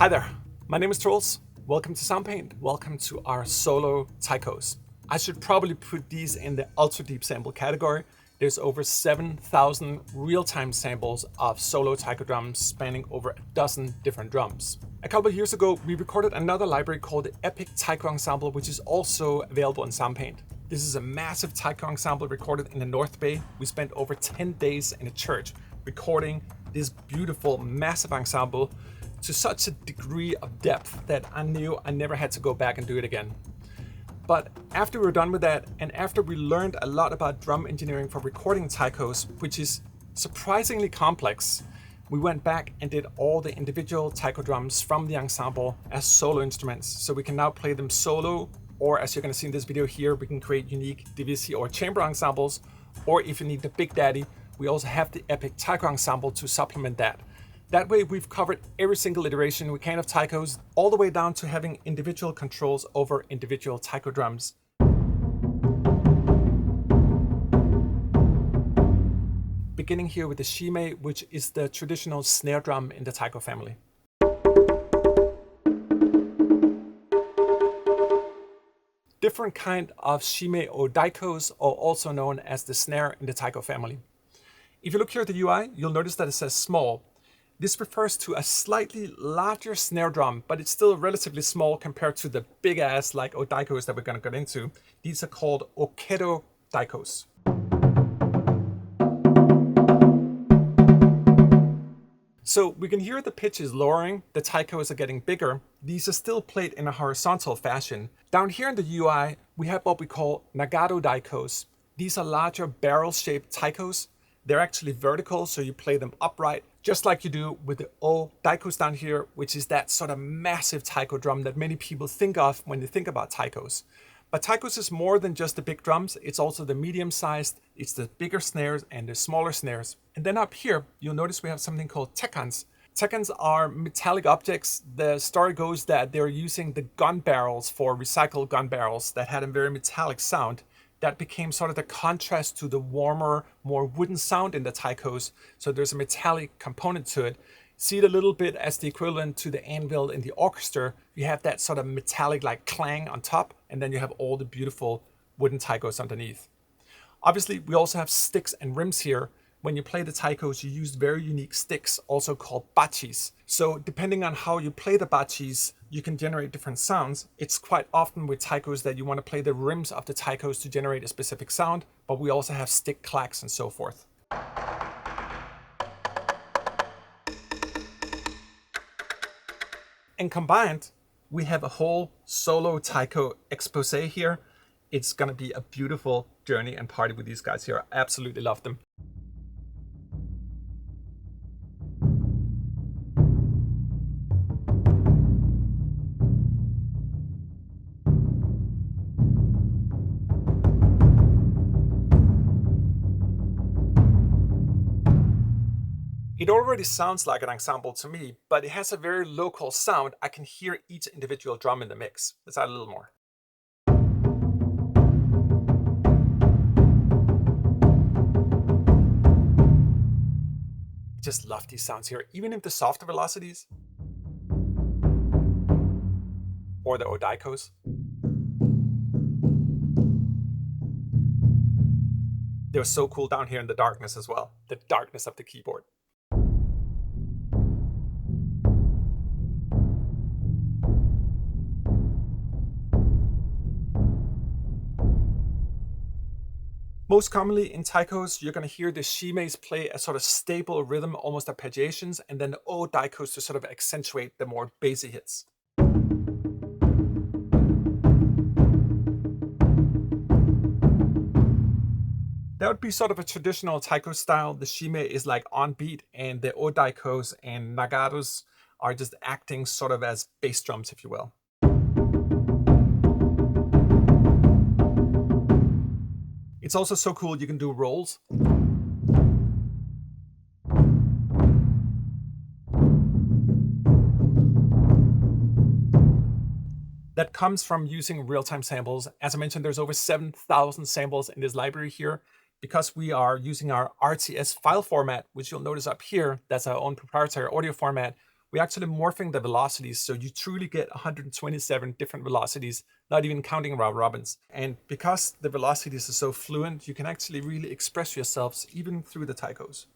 Hi there, my name is Trolls. Welcome to Soundpaint. Welcome to our solo Taikos. I should probably put these in the ultra deep sample category. There's over 7,000 real-time samples of solo taiko drums spanning over a dozen different drums. A couple of years ago, we recorded another library called the Epic Taiko Ensemble, which is also available in Soundpaint. This is a massive taiko ensemble recorded in the North Bay. We spent over 10 days in a church recording this beautiful, massive ensemble to such a degree of depth that I knew I never had to go back and do it again. But after we were done with that, and after we learned a lot about drum engineering for recording taikos, which is surprisingly complex, we went back and did all the individual taiko drums from the ensemble as solo instruments. So we can now play them solo, or as you're going to see in this video here, we can create unique divisi or chamber ensembles, or if you need the big daddy, we also have the Epic Taiko Ensemble to supplement that. That way we've covered every single iteration we can of taikos, all the way down to having individual controls over individual taiko drums. Beginning here with the Shime, which is the traditional snare drum in the taiko family. Different kind of Shime Odaikos are also known as the snare in the taiko family. If you look here at the UI, you'll notice that it says small. This refers to a slightly larger snare drum, but it's still relatively small compared to the big ass like Odaikos that we're going to get into. These are called Okedo Daikos. So we can hear the pitch is lowering, the taikos are getting bigger. These are still played in a horizontal fashion. Down here in the UI, we have what we call Nagato Daikos. These are larger barrel-shaped taikos. They're actually vertical, so you play them upright, just like you do with the Odaikos down here, which is that sort of massive taiko drum that many people think of when they think about taikos. But taikos is more than just the big drums. It's also the medium-sized, it's the bigger snares and the smaller snares. And then up here, you'll notice we have something called tekkans. Tekkans are metallic objects. The story goes that they're using the gun barrels for recycled gun barrels that had a very metallic sound. That became sort of the contrast to the warmer, more wooden sound in the taikos. So there's a metallic component to it. See it a little bit as the equivalent to the anvil in the orchestra. You have that sort of metallic like clang on top, and then you have all the beautiful wooden taikos underneath. Obviously, we also have sticks and rims here. When you play the taikos, you use very unique sticks, also called bachis. So depending on how you play the bachis, you can generate different sounds. It's quite often with taikos that you want to play the rims of the taikos to generate a specific sound, but we also have stick clacks and so forth. And combined, we have a whole solo taiko expose here. It's going to be a beautiful journey and party with these guys here. I absolutely love them. It already sounds like an ensemble to me, but it has a very local sound. I can hear each individual drum in the mix. Let's add a little more. I just love these sounds here, even if the softer velocities or the Odaikos. They're so cool down here in the darkness as well, the darkness of the keyboard. Most commonly in taikos, you're going to hear the shimes play a sort of stable rhythm, almost arpeggiations, and then the odaikos to sort of accentuate the more bassy hits. That would be sort of a traditional taiko style. The shime is like on beat, and the odaikos and nagatos are just acting sort of as bass drums, if you will. It's also so cool you can do rolls. That comes from using real-time samples. As I mentioned, there's over 7,000 samples in this library here. Because we are using our RTS file format, which you'll notice up here, that's our own proprietary audio format, we're actually morphing the velocities, so you truly get 127 different velocities, not even counting round robins. And because the velocities are so fluent, you can actually really express yourselves even through the taikos.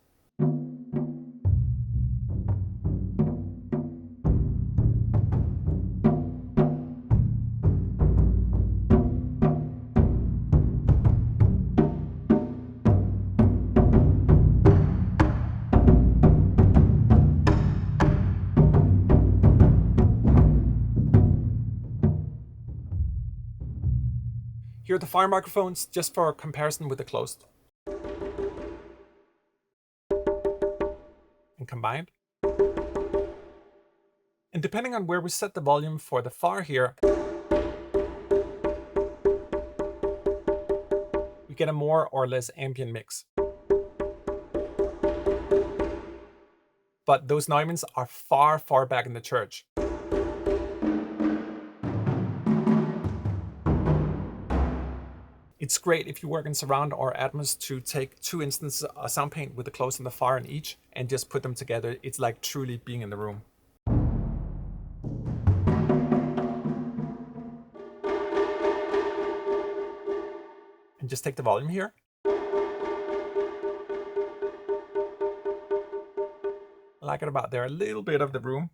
Here are the fire microphones, just for comparison with the closed. And combined. And depending on where we set the volume for the far here, we get a more or less ambient mix. But those Neumanns are far, far back in the church. It's great if you work in surround or Atmos to take two instances of Soundpaint with the close and the far in each and just put them together. It's like truly being in the room. And just take the volume here. I like it about there, a little bit of the room.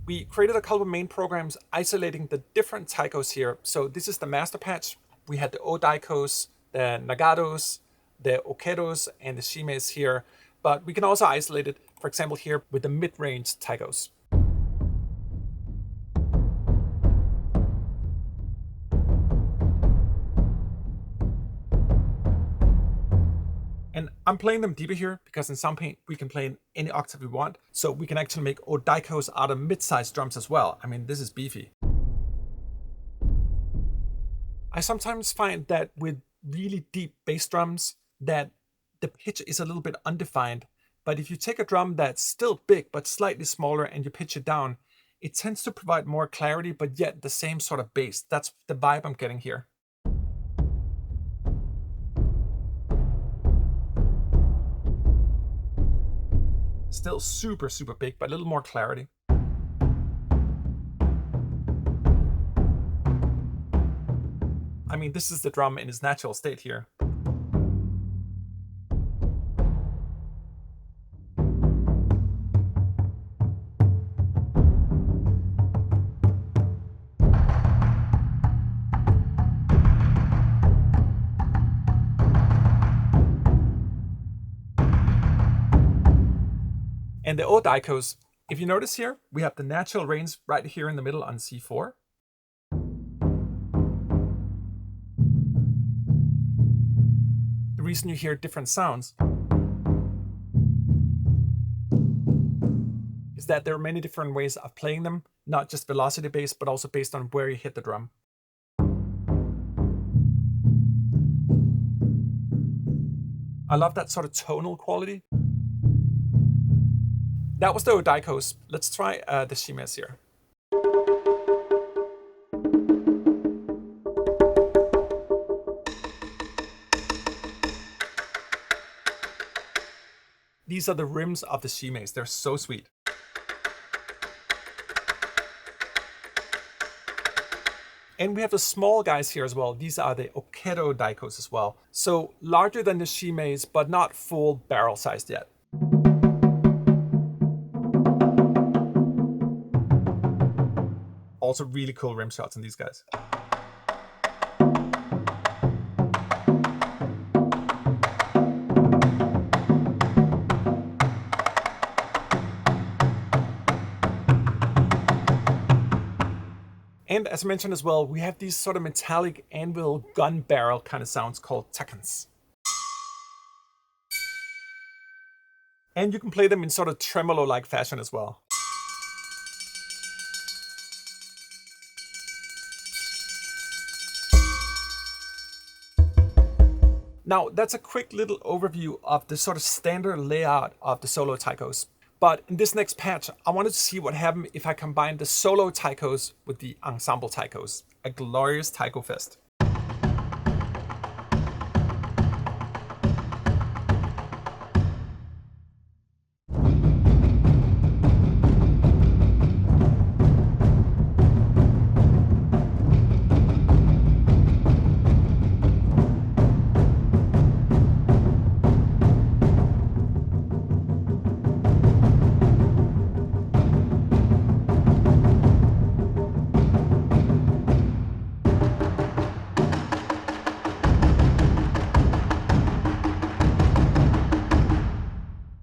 We created a couple of main programs isolating the different taikos here. So this is the master patch. We had the Odaikos, the Nagatos, the Okeros, and the Shimes here. But we can also isolate it, for example, here with the mid-range taikos. And I'm playing them deeper here because in Soundpaint we can play in any octave we want. So we can actually make Odaikos out of mid-sized drums as well. I mean, this is beefy. I sometimes find that with really deep bass drums that the pitch is a little bit undefined. But if you take a drum that's still big but slightly smaller and you pitch it down, it tends to provide more clarity but yet the same sort of bass. That's the vibe I'm getting here. Still super, super big, but a little more clarity. I mean, this is the drum in its natural state here. And the Odaikos, if you notice here, we have the natural range right here in the middle on C4. The reason you hear different sounds is that there are many different ways of playing them, not just velocity based, but also based on where you hit the drum. I love that sort of tonal quality. That was the Odaikos. Let's try the Shimes here. These are the rims of the Shimes. They're so sweet. And we have the small guys here as well. These are the Okero Daikos as well. So larger than the Shimes, but not full barrel sized yet. Also really cool rim shots on these guys. And as I mentioned as well, we have these sort of metallic anvil gun barrel kind of sounds called Tekkans. And you can play them in sort of tremolo-like fashion as well. Now, that's a quick little overview of the sort of standard layout of the solo taikos. But in this next patch, I wanted to see what happened if I combined the solo Taikos with the ensemble Taikos. A glorious Taiko fest.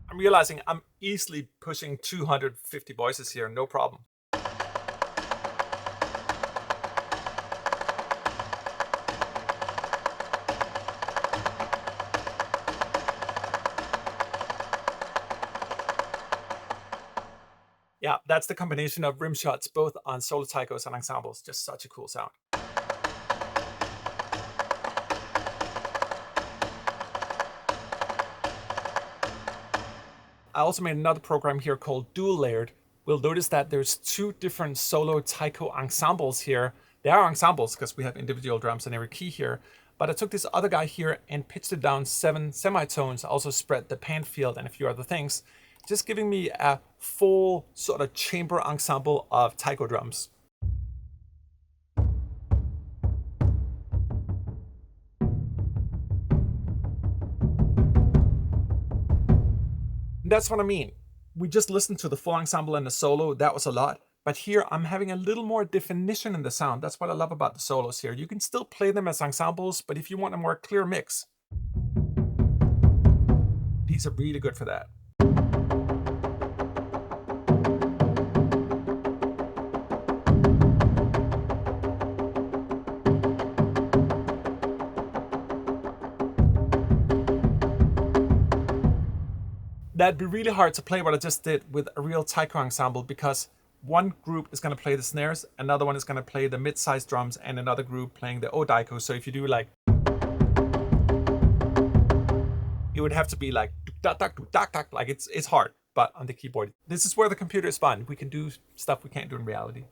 I'm realizing I'm easily pushing 250 voices here, no problem. Yeah, that's the combination of rim shots, both on solo taikos and ensembles. Just such a cool sound. I also made another program here called Dual Layered. We'll notice that there's two different solo taiko ensembles here. They are ensembles because we have individual drums in every key here. But I took this other guy here and pitched it down 7 semitones, also spread the pan field and a few other things, just giving me a full sort of chamber ensemble of taiko drums. That's what I mean. We just listened to the full ensemble and the solo. That was a lot. But here I'm having a little more definition in the sound. That's what I love about the solos here. You can still play them as ensembles, but if you want a more clear mix, these are really good for that. That'd be really hard to play what I just did with a real taiko ensemble, because one group is going to play the snares, another one is going to play the mid-sized drums, and another group playing the Odaiko. So if you do like, it would have to be like, like it's hard, but on the keyboard. This is where the computer is fun. We can do stuff we can't do in reality.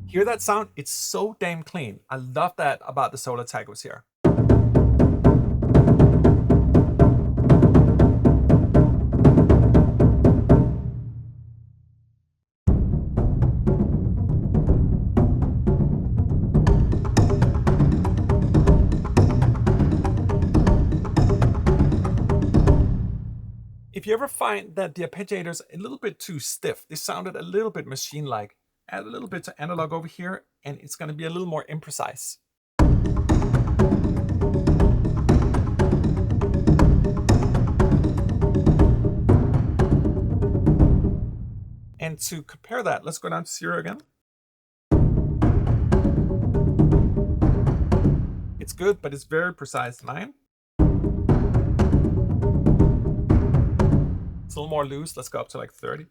Hear that sound? It's so damn clean. I love that about the solo taikos here. If you ever find that the arpeggiator is a little bit too stiff, this sounded a little bit machine-like, add a little bit to analog over here, and it's going to be a little more imprecise. And to compare that, let's go down to 0 again. It's good, but it's very precise. 9. It's a little more loose. Let's go up to like 30.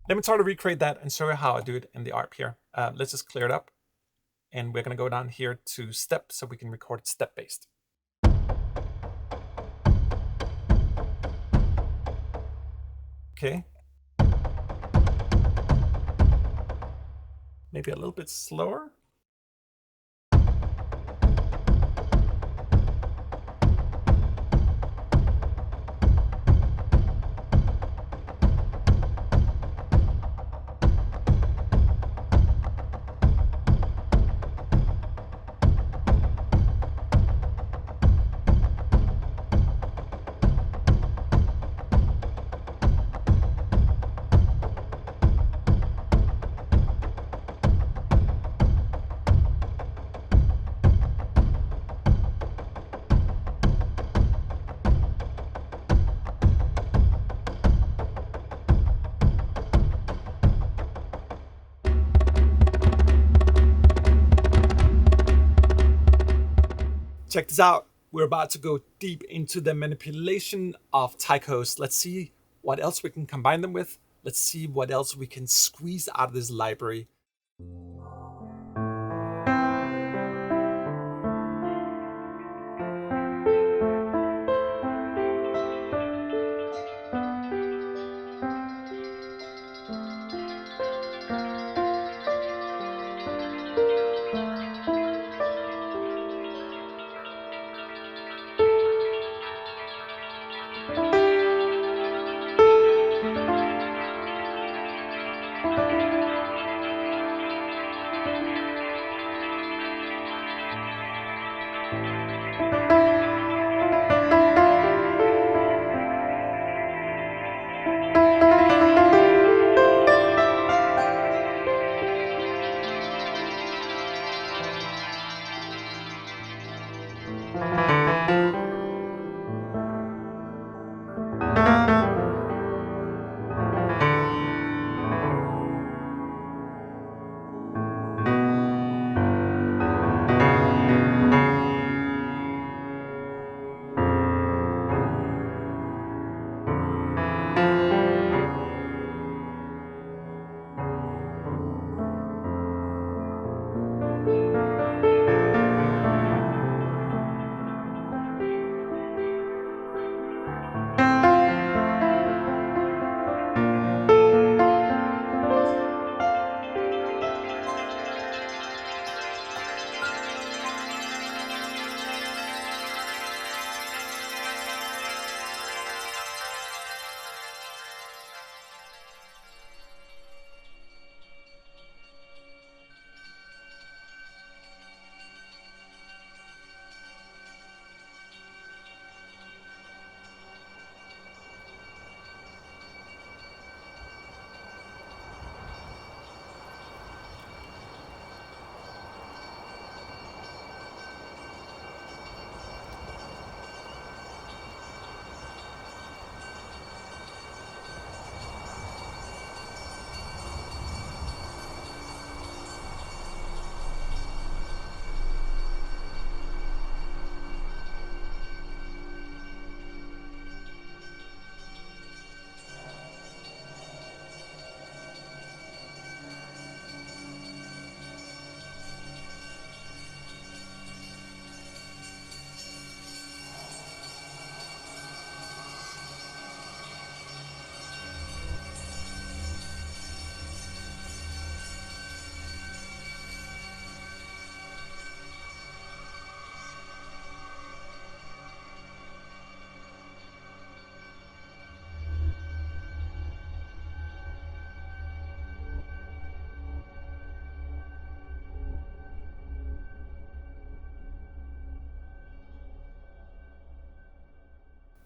Let me try to recreate that and show you how I do it in the ARP here. Let's just clear it up. And we're going to go down here to step so we can record it step-based. Okay. Maybe a little bit slower. Check this out. We're about to go deep into the manipulation of Taikos. Let's see what else we can combine them with. Let's see what else we can squeeze out of this library.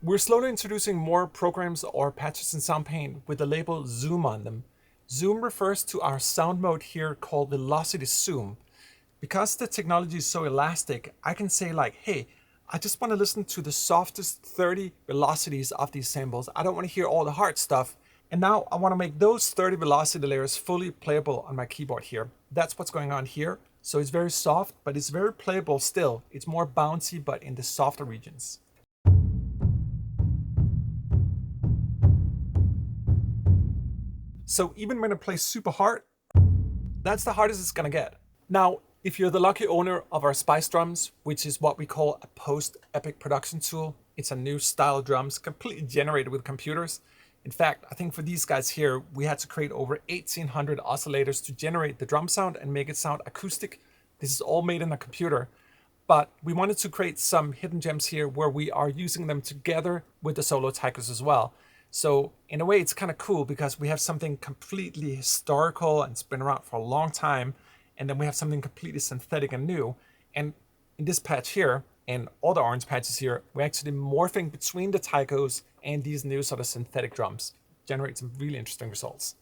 We're slowly introducing more programs or patches in Soundpaint with the label Zoom on them. Zoom refers to our sound mode here called Velocity Zoom. Because the technology is so elastic, I can say like, hey, I just want to listen to the softest 30 velocities of these samples. I don't want to hear all the hard stuff. And now I want to make those 30 velocity layers fully playable on my keyboard here. That's what's going on here. So it's very soft, but it's very playable still. It's more bouncy, but in the softer regions. So even when I play super hard, that's the hardest it's gonna get. Now, If you're the lucky owner of our Spice drums, which is what we call a post-epic production tool, it's a new style of drums completely generated with computers. In fact, I think for these guys here, we had to create over 1,800 oscillators to generate the drum sound and make it sound acoustic. This is all made in a computer. But we wanted to create some hidden gems here where we are using them together with the solo Taikos as well. So in a way, it's kind of cool because we have something completely historical and it's been around for a long time. And then we have something completely synthetic and new. And in this patch here, and all the orange patches here, we're actually morphing between the Taikos and these new sort of synthetic drums. Generate some really interesting results.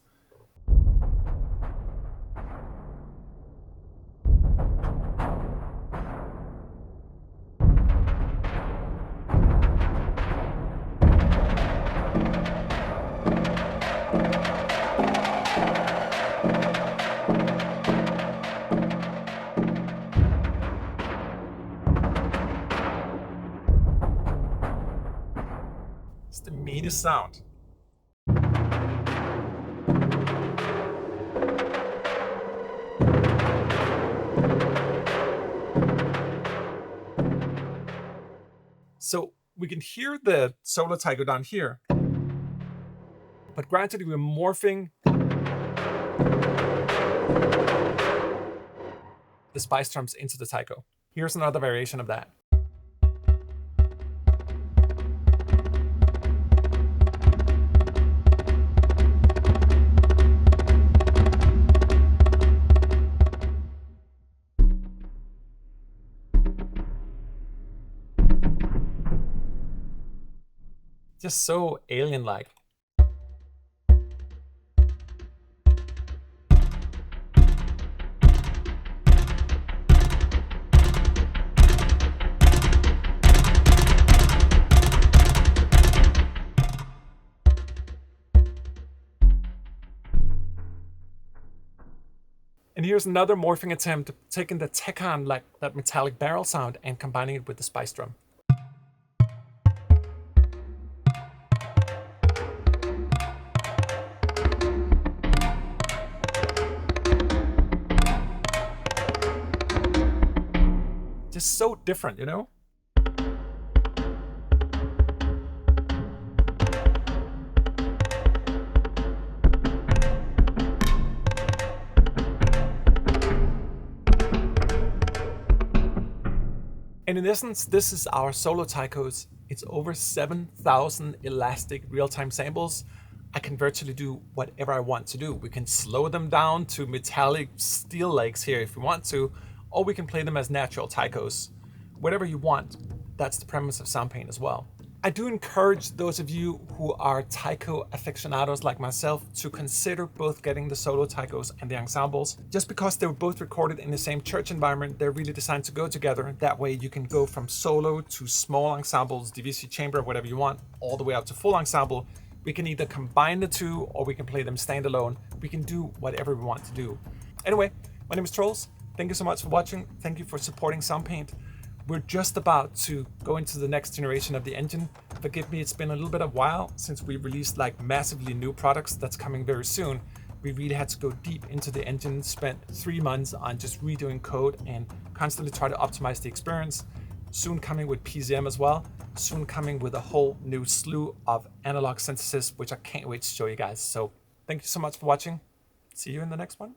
It's the meanest sound. So we can hear the solo Taiko down here, but gradually we're morphing the Spice drums into the Taiko. Here's another variation of that. Just so alien-like. And here's another morphing attempt, taking the Tekkan, like that metallic barrel sound, and combining it with the Spice drum. Just so different, you know? And in essence, this is our solo Taikos. It's over 7,000 elastic real-time samples. I can virtually do whatever I want to do. We can slow them down to metallic steel legs here if we want to, or we can play them as natural Taikos. Whatever you want. That's the premise of Soundpaint as well. I do encourage those of you who are Taiko aficionados like myself to consider both getting the solo Taikos and the ensembles. Just because they were both recorded in the same church environment, they're really designed to go together. That way you can go from solo to small ensembles, DVC chamber, whatever you want, all the way up to full ensemble. We can either combine the two or we can play them standalone. We can do whatever we want to do. Anyway, my name is Trolls. Thank you so much for watching. Thank you for supporting Soundpaint. We're just about to go into the next generation of the engine. Forgive me, it's been a little bit of a while since we released like massively new products. That's coming very soon. We really had to go deep into the engine, spent 3 months on just redoing code and constantly try to optimize the experience. Soon coming with PZM as well. Soon coming with a whole new slew of analog synthesis, which I can't wait to show you guys. So thank you so much for watching. See you in the next one.